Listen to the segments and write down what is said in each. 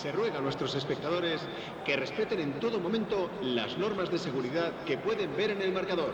Se ruega a nuestros espectadores que respeten en todo momento las normas de seguridad que pueden ver en el marcador.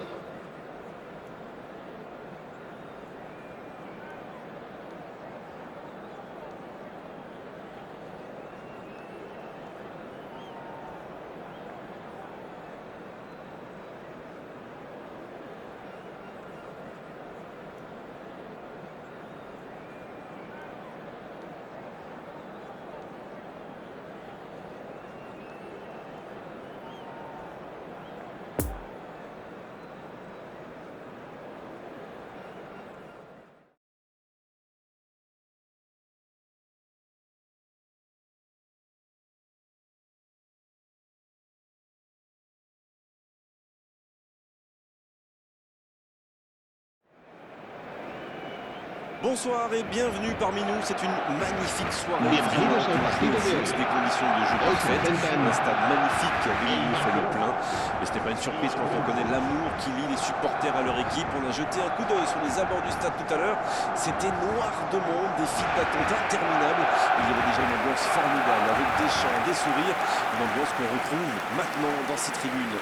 Bonsoir et bienvenue parmi nous, c'est une magnifique soirée, Bienvenidos al partido de hoy. des conditions de jeu Hoy se parfaites, enfrentan un stade magnifique, Villeneuve fait le plein, et ce n'est pas une surprise quand on connaît l'amour qui lie les supporters à leur équipe. On a jeté un coup d'œil sur les abords du stade tout à l'heure, c'était noir de monde, des files d'attente interminables, il y avait déjà une ambiance formidable avec des chants, des sourires, une ambiance qu'on retrouve maintenant dans ces tribunes.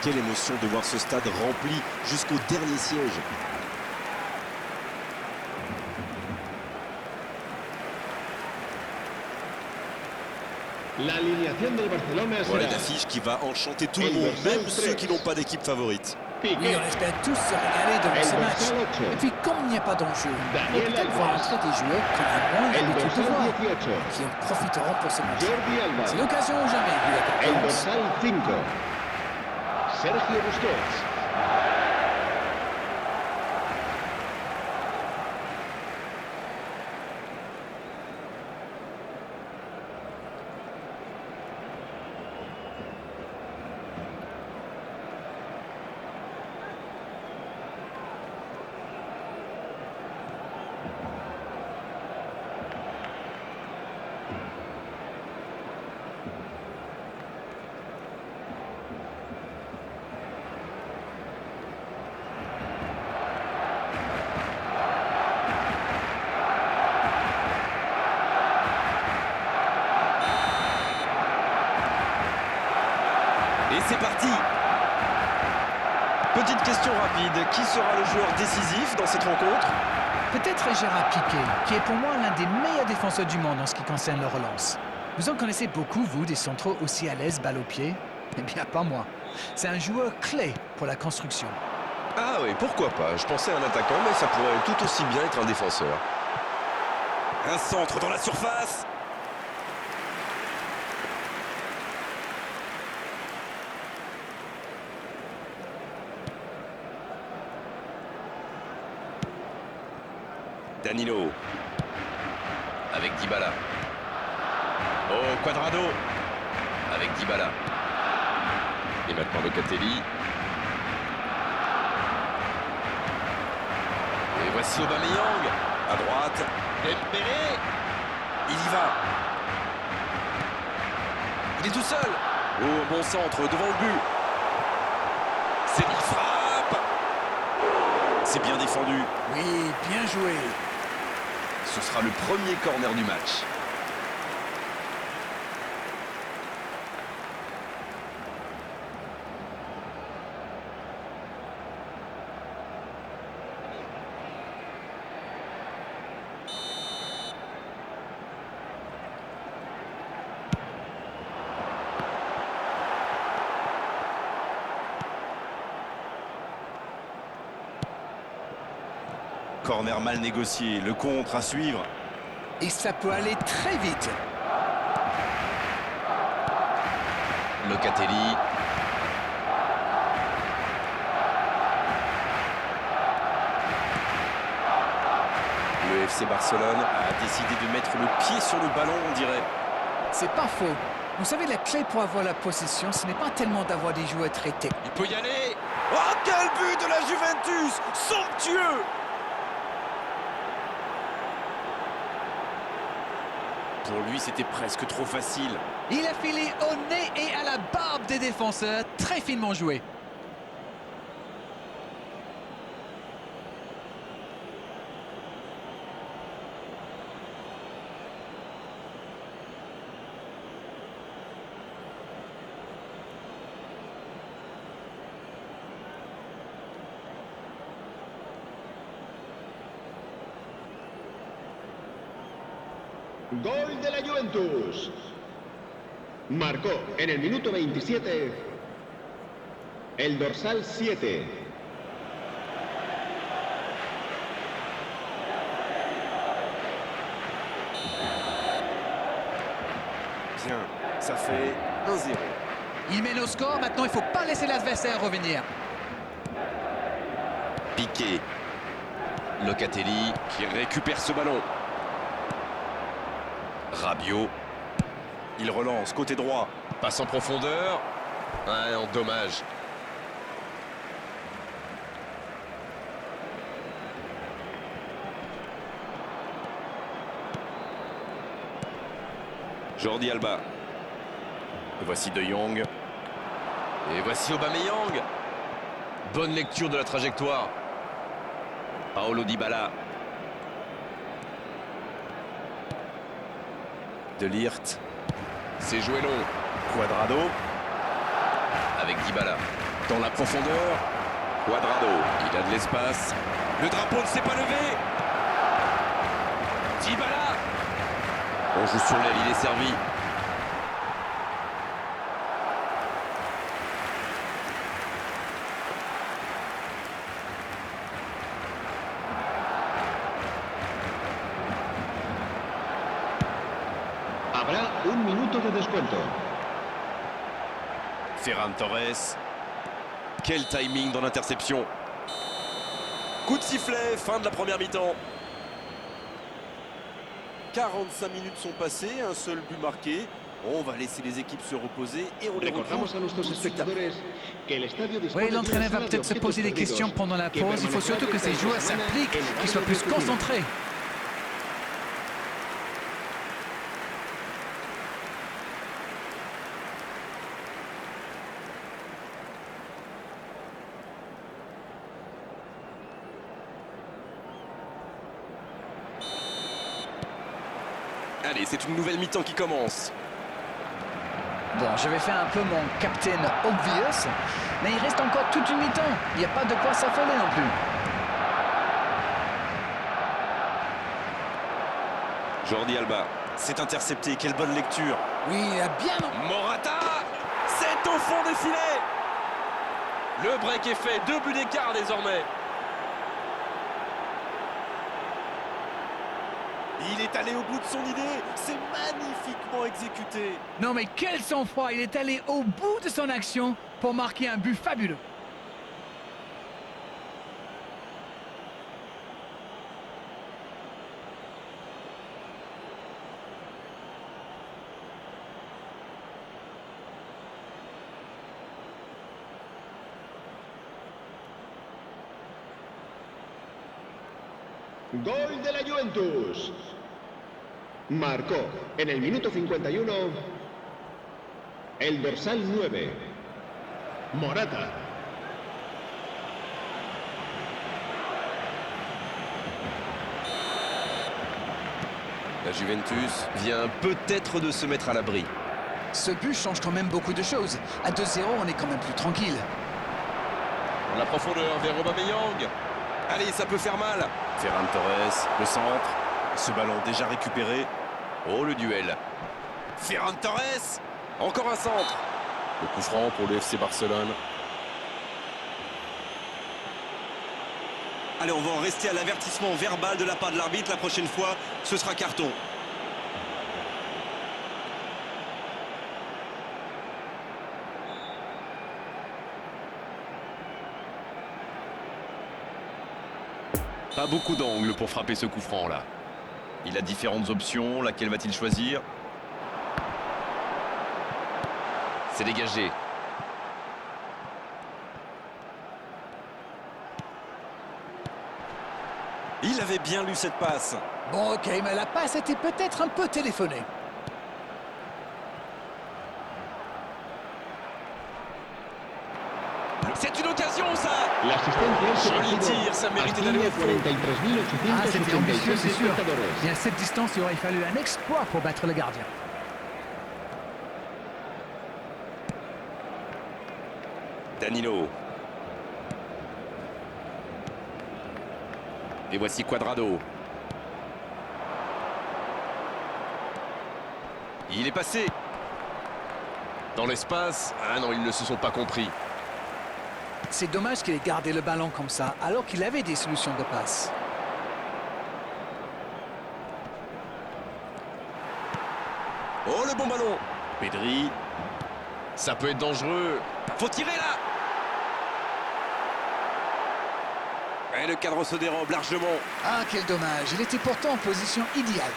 Quelle émotion de voir ce stade rempli jusqu'au dernier siège. La alineación del Barcelona Voilà será une affiche qui va enchanter tout le monde, même ceux qui n'ont pas d'équipe favorite. Oui, Piqué, on espère tous se régaler devant ce match. Et puis, comme il n'y a pas d'enjeu, on va Daniel peut-être voir Alves. entrer des joueurs qu'on a moins el l'habitude de dorsal voir, 18, qui en profiteront pour ce match. Jordi Alba, C'est l'occasion ou jamais, vu la el concurrence. dorsal 5, Sergio Busquets. Et c'est parti. Petite question rapide, qui sera le joueur décisif dans cette rencontre? Peut-être Gérard Piqué, qui est pour moi l'un des meilleurs défenseurs du monde en ce qui concerne le relance. Vous en connaissez beaucoup, vous, des centraux aussi à l'aise, balle au pied? Eh bien, pas moi. C'est un joueur clé pour la construction. Ah oui, pourquoi pas. Je pensais à un attaquant, mais ça pourrait tout aussi bien être un défenseur. Un centre dans la surface. Danilo. Avec Dybala. Oh, Cuadrado. Avec Dybala. Et maintenant Locatelli. Et voici Aubameyang. À droite. Dembélé. Il y va. Il est tout seul. Oh, bon centre devant le but. C'est une frappe. C'est bien défendu. Oui, bien joué. Ce sera le premier corner du match. Corner mal négocié, le contre à suivre. Et ça peut aller très vite. Locatelli. Le FC Barcelone a décidé de mettre le pied sur le ballon, on dirait. C'est pas faux. Vous savez, la clé pour avoir la possession, ce n'est pas tellement d'avoir des joueurs traités. Il peut y aller. Oh, quel but de la Juventus! Somptueux! Pour lui, c'était presque trop facile. Il a filé au nez et à la barbe des défenseurs. Très finement joué. Gol de la Juventus. Marcó en el minuto 27 el dorsal 7. Bien, ça fait 1-0. Il mène au score, maintenant il ne faut pas laisser l'adversaire revenir. Piqué. Locatelli qui récupère ce ballon. Rabiot. Il relance, côté droit. Passe en profondeur. Ah non, dommage. Jordi Alba. Et voici De Jong. Et voici Aubameyang. Bonne lecture de la trajectoire. Paulo Dybala. De Ligt. C'est joué long. Cuadrado. Avec Dybala. Dans la profondeur. Cuadrado. Il a de l'espace. Le drapeau ne s'est pas levé. Dybala. On joue sur l'aile, il est servi. Habrá un minuto de descuento. Ferran Torres. Quel timing dans l'interception. Coup de sifflet, fin de la première mi-temps. 45 minutes sont passées, un seul but marqué. On va laisser les équipes se reposer et on les retrouve Recordamos a nuestros tout de suite après. espectadores que el estadio dispone Oui, de una l'entraîneur va sala de peut-être se objetos poser des perdidos questions pendant la que pause. Il faut permanecerá surtout que ces durante joueurs la semana s'impliquent, en el qu'ils soient barrio plus de Turín. concentrés. Allez, c'est une nouvelle mi-temps qui commence. Bon, je vais faire un peu mon Captain Obvious, mais il reste encore toute une mi-temps. Il n'y a pas de quoi s'affoler non plus. Jordi Alba. C'est intercepté, quelle bonne lecture. Oui, il a bien... Morata. C'est au fond des filets. Le break est fait. 2 buts d'écart désormais. Il est allé au bout de son idée, c'est magnifiquement exécuté. Non mais quel sang-froid, il est allé au bout de son action pour marquer un but fabuleux. Gol de la Juventus. Marcó en el minuto 51 el dorsal 9. Morata. La Juventus vient peut-être de se mettre à l'abri. Ce but change quand même beaucoup de choses. À 2-0, on est quand même plus tranquille. Dans la profondeur vers Aubameyang. Allez, ça peut faire mal. Ferran Torres, le centre, ce ballon déjà récupéré. Oh, le duel. Ferran Torres. Encore un centre. Le coup franc pour le FC Barcelone. Allez, on va en rester à l'avertissement verbal de la part de l'arbitre. La prochaine fois, ce sera carton. Pas beaucoup d'angles pour frapper ce coup franc là. Il a différentes options, laquelle va-t-il choisir? C'est dégagé. Il avait bien lu cette passe. Bon, ok, mais la passe était peut-être un peu téléphonée. C'est une occasion ça. La asistencia es Joli tir, ça méritait d'aller au fond. Ah, c'était ambitieux, 43.876 c'est sûr. espectadores. Et à cette distance, il aurait fallu un exploit pour battre le gardien. Danilo. Et voici Cuadrado. Il est passé. Dans l'espace. Ah non, ils ne se sont pas compris. C'est dommage qu'il ait gardé le ballon comme ça, alors qu'il avait des solutions de passe. Oh, le bon ballon. Pedri. Ça peut être dangereux. Faut tirer là. Et le cadre se dérobe largement. Ah, quel dommage. Il était pourtant en position idéale.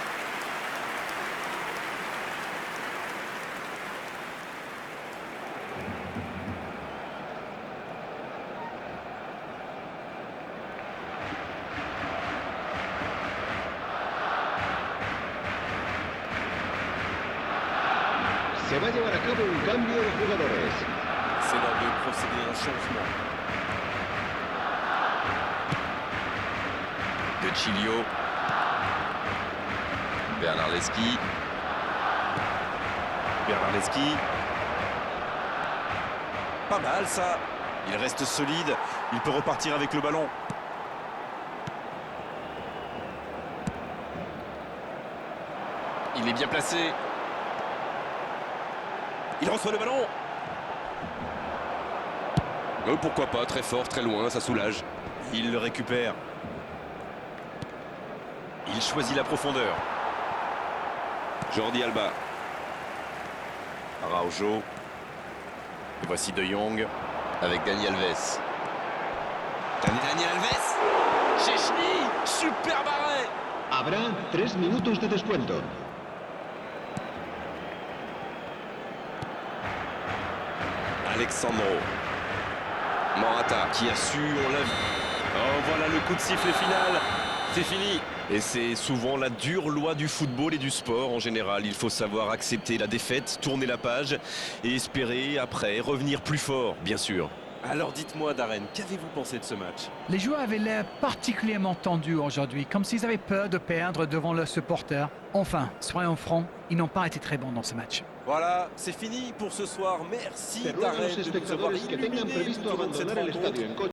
Se va a llevar a cabo un cambio de jugadores. C'est l'heure de procéder à un changement. De Chilio. Bernardeschi. Bernardeschi. Pas mal ça. Il reste solide. Il peut repartir avec le ballon. Il est bien placé. Il reçoit le ballon. Pourquoi pas, très fort, très loin, ça soulage. Il le récupère. Il choisit la profondeur. Jordi Alba. Araujo. Et voici De Jong. Avec Dani Alves. Dani Alves. Chechny. Superbe arrêt. Habrá 3 minutos de descuento. Alexandro. Morata qui a su, on l'a vu. Oh, voilà le coup de sifflet final. C'est fini. Et c'est souvent la dure loi du football et du sport en général. Il faut savoir accepter la défaite, tourner la page et espérer après revenir plus fort, bien sûr. Alors dites-moi, Darren, qu'avez-vous pensé de ce match? Les joueurs avaient l'air particulièrement tendus aujourd'hui, comme s'ils avaient peur de perdre devant leurs supporters. Enfin, soyons francs, ils n'ont pas été très bons dans ce match. Voilà, c'est fini pour ce soir. Merci Se ruega a Darren los de nous avoir espectadores que tengan illuminés previsto tout au long de cette abandonar el rencontre. estadio en coche.